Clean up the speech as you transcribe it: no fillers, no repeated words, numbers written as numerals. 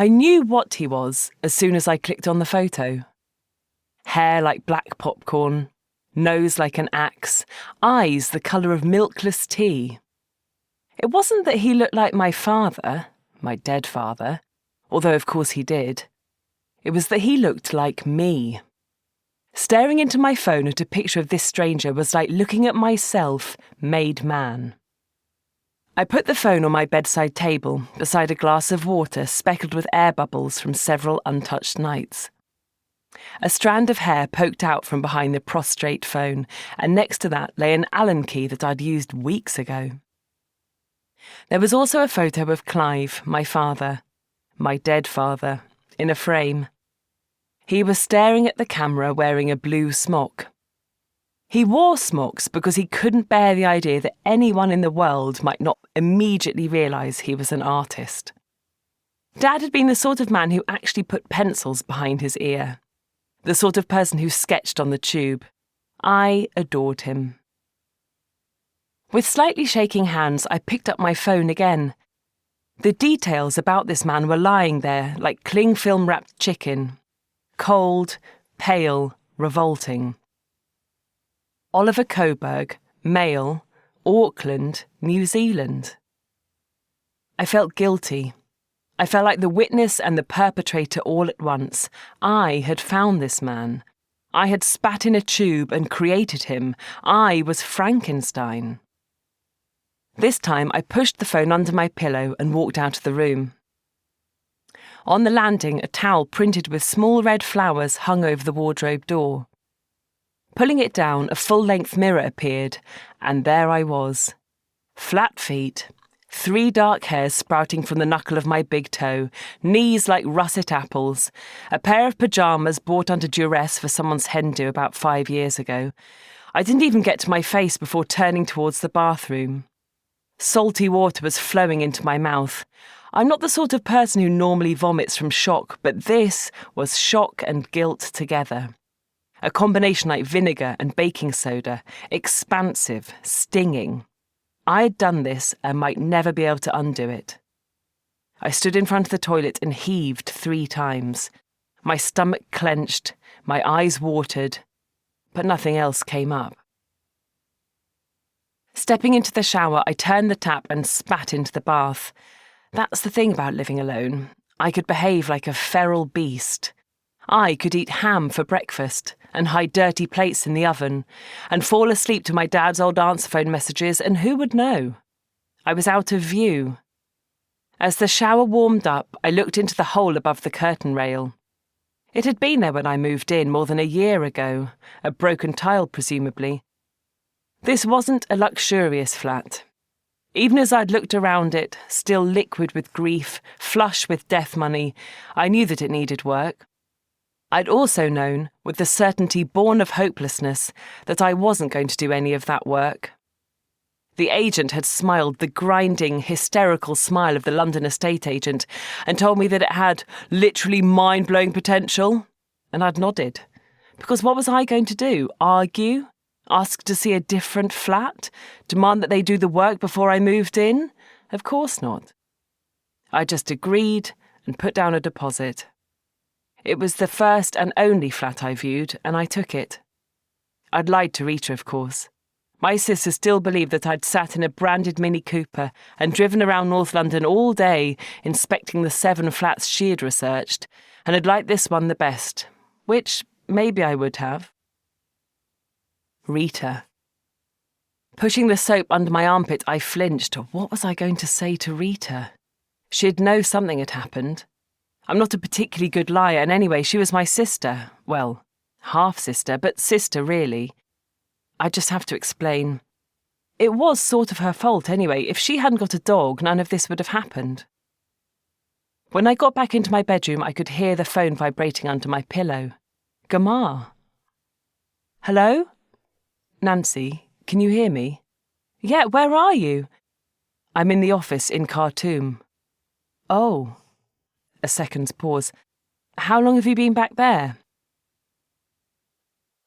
I knew what he was as soon as I clicked on the photo. Hair like black popcorn, nose like an axe, eyes the colour of milkless tea. It wasn't that he looked like my father, my dead father, although of course he did. It was that he looked like me. Staring into my phone at a picture of this stranger was like looking at myself, made man. I put the phone on my bedside table, beside a glass of water speckled with air bubbles from several untouched nights. A strand of hair poked out from behind the prostrate phone, and next to that lay an Allen key that I'd used weeks ago. There was also a photo of Clive, my father, my dead father, in a frame. He was staring at the camera wearing a blue smock. He wore smocks because he couldn't bear the idea that anyone in the world might not immediately realise he was an artist. Dad had been the sort of man who actually put pencils behind his ear, the sort of person who sketched on the tube. I adored him. With slightly shaking hands, I picked up my phone again. The details about this man were lying there like cling film-wrapped chicken. Cold, pale, revolting. Oliver Coburg, male, Auckland, New Zealand. I felt guilty. I felt like the witness and the perpetrator all at once. I had found this man. I had spat in a tube and created him. I was Frankenstein. This time I pushed the phone under my pillow and walked out of the room. On the landing, a towel printed with small red flowers hung over the wardrobe door. Pulling it down, a full-length mirror appeared, and there I was. Flat feet, 3 dark hairs sprouting from the knuckle of my big toe, knees like russet apples, a pair of pyjamas bought under duress for someone's hen do about 5 years ago. I didn't even get to my face before turning towards the bathroom. Salty water was flowing into my mouth. I'm not the sort of person who normally vomits from shock, but this was shock and guilt together. A combination like vinegar and baking soda, expansive, stinging. I had done this and might never be able to undo it. I stood in front of the toilet and heaved 3 times. My stomach clenched, my eyes watered, but nothing else came up. Stepping into the shower, I turned the tap and spat into the bath. That's the thing about living alone. I could behave like a feral beast. I could eat ham for breakfast and hide dirty plates in the oven and fall asleep to my dad's old answer phone messages, and who would know? I was out of view. As the shower warmed up, I looked into the hole above the curtain rail. It had been there when I moved in more than a year ago, a broken tile presumably. This wasn't a luxurious flat. Even as I'd looked around it, still liquid with grief, flush with death money, I knew that it needed work. I'd also known, with the certainty born of hopelessness, that I wasn't going to do any of that work. The agent had smiled the grinding, hysterical smile of the London estate agent and told me that it had literally mind-blowing potential. And I'd nodded. Because what was I going to do? Argue? Ask to see a different flat? Demand that they do the work before I moved in? Of course not. I just agreed and put down a deposit. It was the first and only flat I viewed, and I took it. I'd lied to Rita, of course. My sister still believed that I'd sat in a branded Mini Cooper and driven around North London all day inspecting the 7 flats she'd researched, and had liked this one the best, which maybe I would have. Rita. Pushing the soap under my armpit, I flinched. What was I going to say to Rita? She'd know something had happened. I'm not a particularly good liar, and anyway, she was my sister. Well, half-sister, but sister, really. I just have to explain. It was sort of her fault anyway. If she hadn't got a dog, none of this would have happened. When I got back into my bedroom, I could hear the phone vibrating under my pillow. Gamar. Hello? Nancy, can you hear me? Yeah, where are you? I'm in the office in Khartoum. Oh. A second's pause. How long have you been back there?